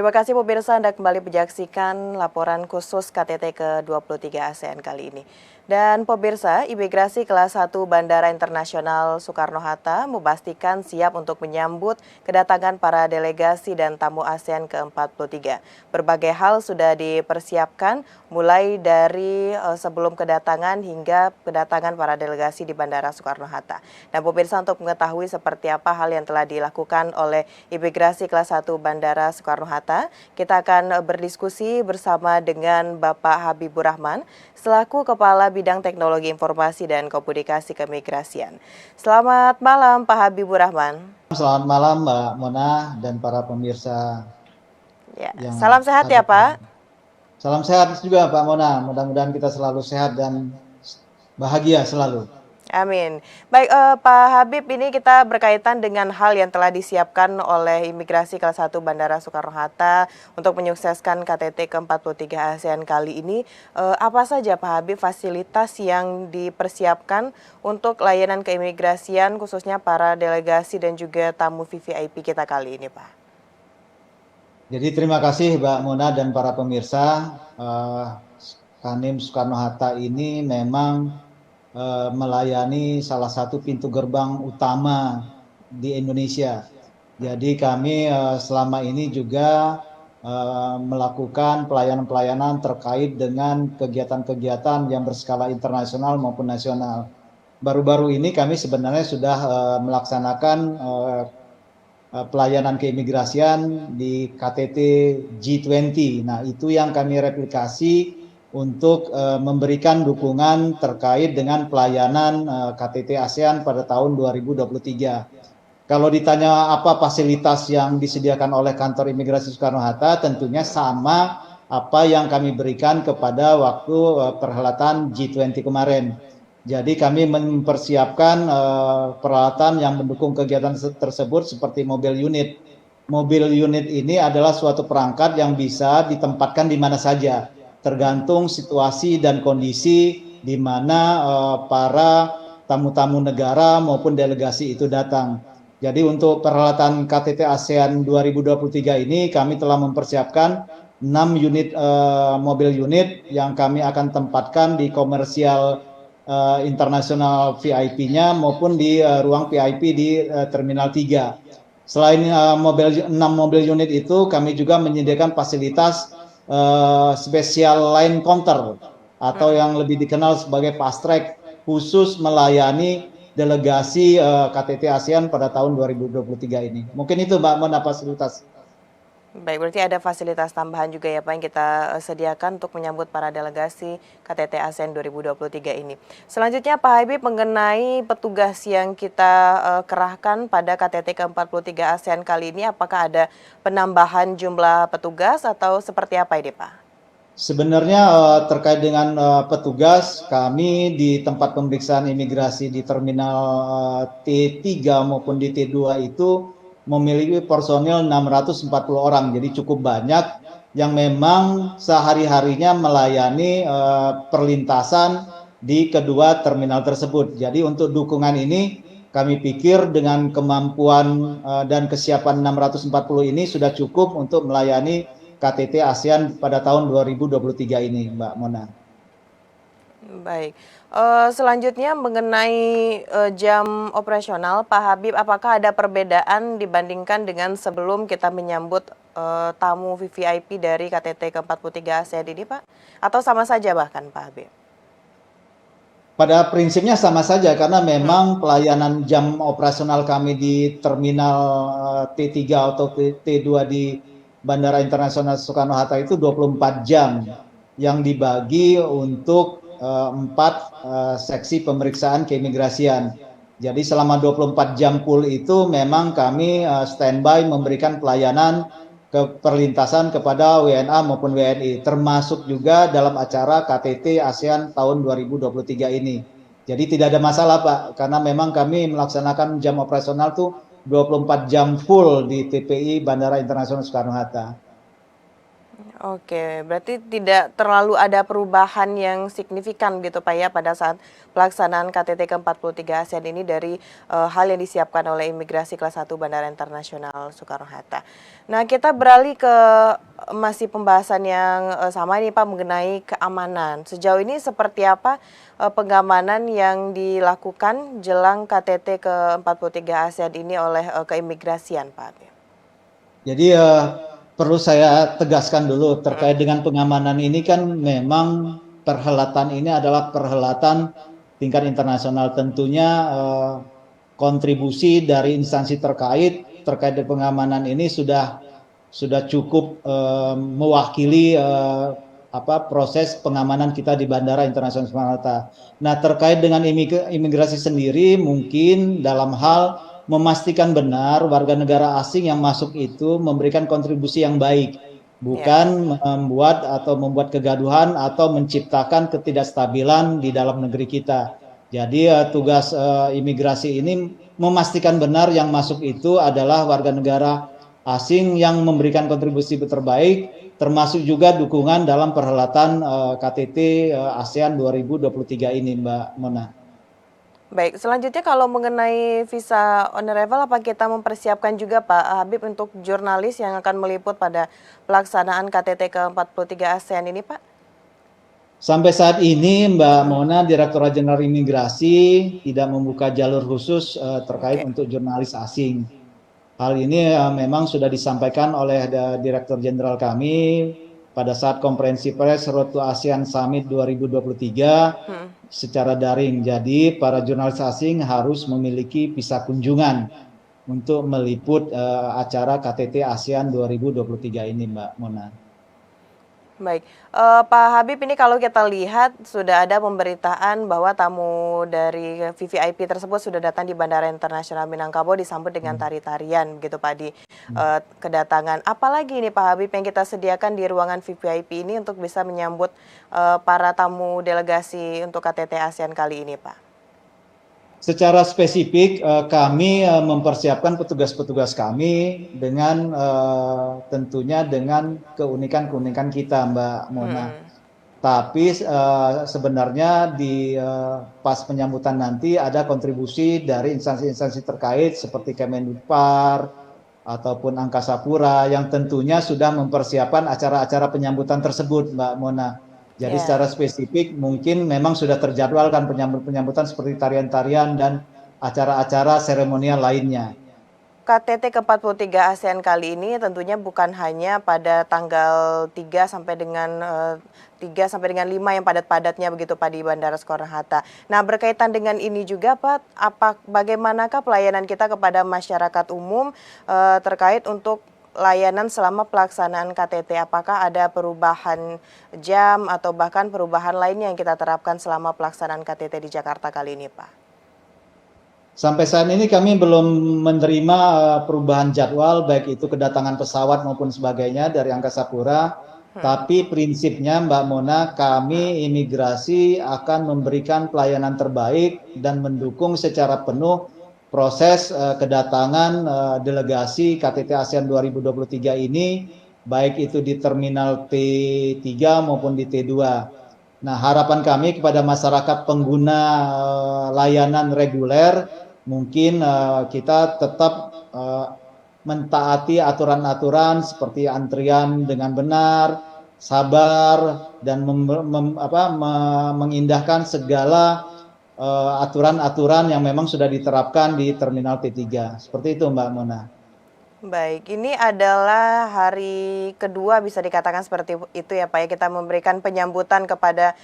Terima kasih pemirsa Anda kembali menyaksikan laporan khusus KTT ke-23 ASEAN kali ini. Dan pemirsa, imigrasi kelas 1 Bandara Internasional Soekarno-Hatta memastikan siap untuk menyambut kedatangan para delegasi dan tamu ASEAN ke-43. Berbagai hal sudah dipersiapkan mulai dari sebelum kedatangan hingga kedatangan para delegasi di Bandara Soekarno-Hatta. Dan pemirsa, untuk mengetahui seperti apa hal yang telah dilakukan oleh imigrasi kelas 1 Bandara Soekarno-Hatta, kita akan berdiskusi bersama dengan Bapak Habibur Rahman selaku Kepala Bidang Teknologi Informasi dan Komunikasi Keimigrasian. Selamat malam Pak Habibur Rahman. Selamat malam Mbak Mona dan para pemirsa Ya, yang salam sehat ya ada. Pak. Salam sehat juga Pak Mona, mudah-mudahan kita selalu sehat dan bahagia selalu. Amin. Baik Pak Habib, ini kita berkaitan dengan hal yang telah disiapkan oleh imigrasi kelas 1 Bandara Soekarno-Hatta untuk menyukseskan KTT ke-43 ASEAN kali ini. Apa saja Pak Habib fasilitas yang dipersiapkan untuk layanan keimigrasian khususnya para delegasi dan juga tamu VVIP kita kali ini Pak? Jadi terima kasih Mbak Mona dan para pemirsa. Kanim Soekarno-Hatta ini memang melayani salah satu pintu gerbang utama di Indonesia. Jadi kami selama ini juga melakukan pelayanan-pelayanan terkait dengan kegiatan-kegiatan yang berskala internasional maupun nasional. Baru-baru ini kami sebenarnya sudah melaksanakan pelayanan keimigrasian di KTT G20. Nah, itu yang kami replikasi untuk memberikan dukungan terkait dengan pelayanan KTT ASEAN pada tahun 2023. Kalau ditanya apa fasilitas yang disediakan oleh kantor imigrasi Soekarno-Hatta, tentunya sama apa yang kami berikan kepada waktu perhelatan G20 kemarin. Jadi kami mempersiapkan peralatan yang mendukung kegiatan tersebut seperti mobil unit. Mobil unit ini adalah suatu perangkat yang bisa ditempatkan di mana saja, tergantung situasi dan kondisi di mana para tamu-tamu negara maupun delegasi itu datang. Jadi untuk perhelatan KTT ASEAN 2023 ini kami telah mempersiapkan 6 unit mobil unit yang kami akan tempatkan di komersial internasional VIP-nya maupun di ruang VIP di Terminal 3. Selain 6 mobil unit itu, kami juga menyediakan fasilitas spesial line counter atau yang lebih dikenal sebagai fast track khusus melayani delegasi KTT ASEAN pada tahun 2023 ini. Mungkin itu Mbak Mona fasilitas. Baik, berarti ada fasilitas tambahan juga ya Pak yang kita sediakan untuk menyambut para delegasi KTT ASEAN 2023 ini. Selanjutnya Pak Habib, mengenai petugas yang kita kerahkan pada KTT ke-43 ASEAN kali ini, apakah ada penambahan jumlah petugas atau seperti apa ini Pak? Sebenarnya terkait dengan petugas, kami di tempat pemeriksaan imigrasi di Terminal T3 maupun di T2 itu memiliki personil 640 orang, jadi cukup banyak yang memang sehari-harinya melayani perlintasan di kedua terminal tersebut. Jadi untuk dukungan ini kami pikir dengan kemampuan dan kesiapan 640 ini sudah cukup untuk melayani KTT ASEAN pada tahun 2023 ini, Mbak Mona. Baik, selanjutnya mengenai jam operasional, Pak Habib, apakah ada perbedaan dibandingkan dengan sebelum kita menyambut tamu VVIP dari KTT ke-43 ASEAN ini, Pak? Atau sama saja bahkan, Pak Habib? Pada prinsipnya sama saja karena memang pelayanan jam operasional kami di Terminal T3 atau T2 di Bandara Internasional Soekarno-Hatta itu 24 jam yang dibagi untuk 4 seksi pemeriksaan keimigrasian. Jadi selama 24 jam full itu memang kami standby memberikan pelayanan ke perlintasan kepada WNA maupun WNI, termasuk juga dalam acara KTT ASEAN tahun 2023 ini. Jadi tidak ada masalah Pak, karena memang kami melaksanakan jam operasional tuh 24 jam full di TPI Bandara Internasional Soekarno-Hatta. Oke, berarti tidak terlalu ada perubahan yang signifikan gitu Pak ya pada saat pelaksanaan KTT ke-43 ASEAN ini dari hal yang disiapkan oleh Imigrasi Kelas 1 Bandara Internasional Soekarno-Hatta. Nah, kita beralih ke masih pembahasan yang sama ini Pak mengenai keamanan. Sejauh ini seperti apa pengamanan yang dilakukan jelang KTT ke-43 ASEAN ini oleh keimigrasian Pak? Jadi perlu saya tegaskan dulu terkait dengan pengamanan ini kan memang perhelatan ini adalah perhelatan tingkat internasional tentunya kontribusi dari instansi terkait dengan pengamanan ini sudah cukup mewakili proses pengamanan kita di Bandara Internasional Soekarno-Hatta. Nah, terkait dengan imigrasi sendiri mungkin dalam hal memastikan benar warga negara asing yang masuk itu memberikan kontribusi yang baik, bukan membuat kegaduhan atau menciptakan ketidakstabilan di dalam negeri kita. Jadi tugas imigrasi ini memastikan benar yang masuk itu adalah warga negara asing yang memberikan kontribusi terbaik, termasuk juga dukungan dalam perhelatan KTT ASEAN 2023 ini, Mbak Mona. Baik, selanjutnya kalau mengenai visa on arrival, apa kita mempersiapkan juga Pak Habib untuk jurnalis yang akan meliput pada pelaksanaan KTT ke-43 ASEAN ini Pak? Sampai saat ini Mbak Mona, Direktorat Jenderal Imigrasi tidak membuka jalur khusus terkait untuk jurnalis asing. Hal ini memang sudah disampaikan oleh Direktur Jenderal kami pada saat konferensi pers Road to ASEAN Summit 2023 secara daring. Jadi para jurnalis asing harus memiliki visa kunjungan untuk meliput acara KTT ASEAN 2023 ini, Mbak Mona. Baik, Pak Habib ini kalau kita lihat sudah ada pemberitaan bahwa tamu dari VVIP tersebut sudah datang di Bandara Internasional Minangkabau disambut dengan tari-tarian begitu Pak di kedatangan. Apalagi ini Pak Habib yang kita sediakan di ruangan VVIP ini untuk bisa menyambut para tamu delegasi untuk KTT ASEAN kali ini Pak? Secara spesifik kami mempersiapkan petugas-petugas kami dengan tentunya dengan keunikan-keunikan kita, Mbak Mona. Tapi sebenarnya di pas penyambutan nanti ada kontribusi dari instansi-instansi terkait seperti Kemenpar ataupun Angkasa Pura yang tentunya sudah mempersiapkan acara-acara penyambutan tersebut, Mbak Mona. Jadi secara spesifik mungkin memang sudah terjadwalkan penyambutan seperti tarian-tarian dan acara-acara seremonial lainnya. KTT ke-43 ASEAN kali ini tentunya bukan hanya pada tanggal 3 sampai dengan 5 yang padat-padatnya begitu Pak di Bandara Soekarno-Hatta. Nah, berkaitan dengan ini juga Pak, bagaimanakah pelayanan kita kepada masyarakat umum terkait untuk layanan selama pelaksanaan KTT, apakah ada perubahan jam atau bahkan perubahan lainnya yang kita terapkan selama pelaksanaan KTT di Jakarta kali ini, Pak? Sampai saat ini kami belum menerima perubahan jadwal, baik itu kedatangan pesawat maupun sebagainya dari Angkasa Pura. Tapi prinsipnya Mbak Mona, kami imigrasi akan memberikan pelayanan terbaik dan mendukung secara penuh proses kedatangan delegasi KTT ASEAN 2023 ini, baik itu di Terminal T3 maupun di T2. Nah, harapan kami kepada masyarakat pengguna layanan reguler, mungkin kita tetap mentaati aturan-aturan seperti antrian dengan benar, sabar, dan mengindahkan segala aturan-aturan yang memang sudah diterapkan di Terminal T3. Seperti itu Mbak Mona. Baik, ini adalah hari kedua bisa dikatakan seperti itu ya Pak ya, kita memberikan penyambutan kepada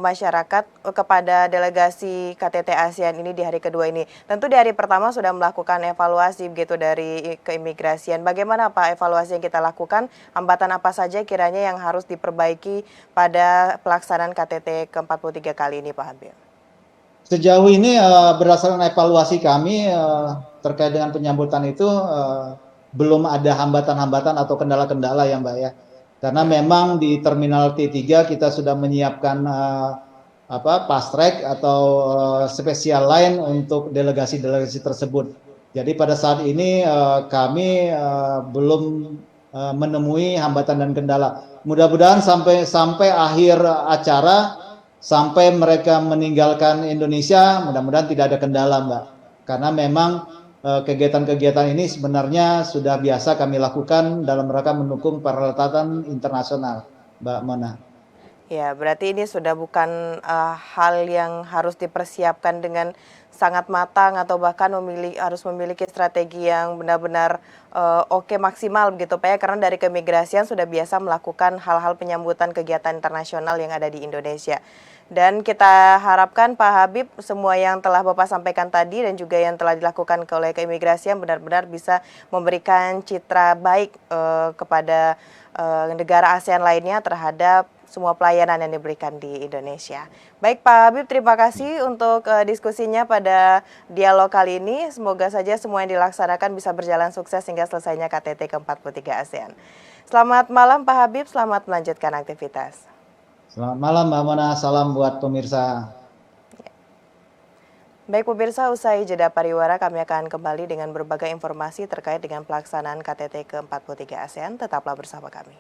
masyarakat, kepada delegasi KTT ASEAN ini di hari kedua ini. Tentu di hari pertama sudah melakukan evaluasi begitu dari keimigrasian. Bagaimana Pak evaluasi yang kita lakukan, hambatan apa saja kiranya yang harus diperbaiki pada pelaksanaan KTT ke-43 kali ini Pak Habib? Sejauh ini berdasarkan evaluasi kami terkait dengan penyambutan itu belum ada hambatan-hambatan atau kendala-kendala ya Mbak ya. Karena memang di Terminal T3 kita sudah menyiapkan fast track atau spesial line untuk delegasi-delegasi tersebut. Jadi pada saat ini kami belum menemui hambatan dan kendala. Mudah-mudahan sampai akhir acara, sampai mereka meninggalkan Indonesia, mudah-mudahan tidak ada kendala, Mbak. Karena memang kegiatan-kegiatan ini sebenarnya sudah biasa kami lakukan dalam rangka mendukung perhelatan internasional, Mbak Mona. Ya, berarti ini sudah bukan hal yang harus dipersiapkan dengan sangat matang atau bahkan harus memiliki strategi yang benar-benar oke, maksimal begitu Pak ya, karena dari keimigrasian sudah biasa melakukan hal-hal penyambutan kegiatan internasional yang ada di Indonesia. Dan kita harapkan Pak Habib semua yang telah Bapak sampaikan tadi dan juga yang telah dilakukan oleh keimigrasian benar-benar bisa memberikan citra baik kepada negara ASEAN lainnya terhadap semua pelayanan yang diberikan di Indonesia. Baik Pak Habib, terima kasih untuk diskusinya pada dialog kali ini. Semoga saja semua yang dilaksanakan bisa berjalan sukses hingga selesainya KTT ke-43 ASEAN. Selamat malam Pak Habib, selamat melanjutkan aktivitas. Selamat malam Mbak Mona, salam buat pemirsa. Baik pemirsa, usai jeda pariwara kami akan kembali dengan berbagai informasi terkait dengan pelaksanaan KTT ke-43 ASEAN. Tetaplah bersama kami.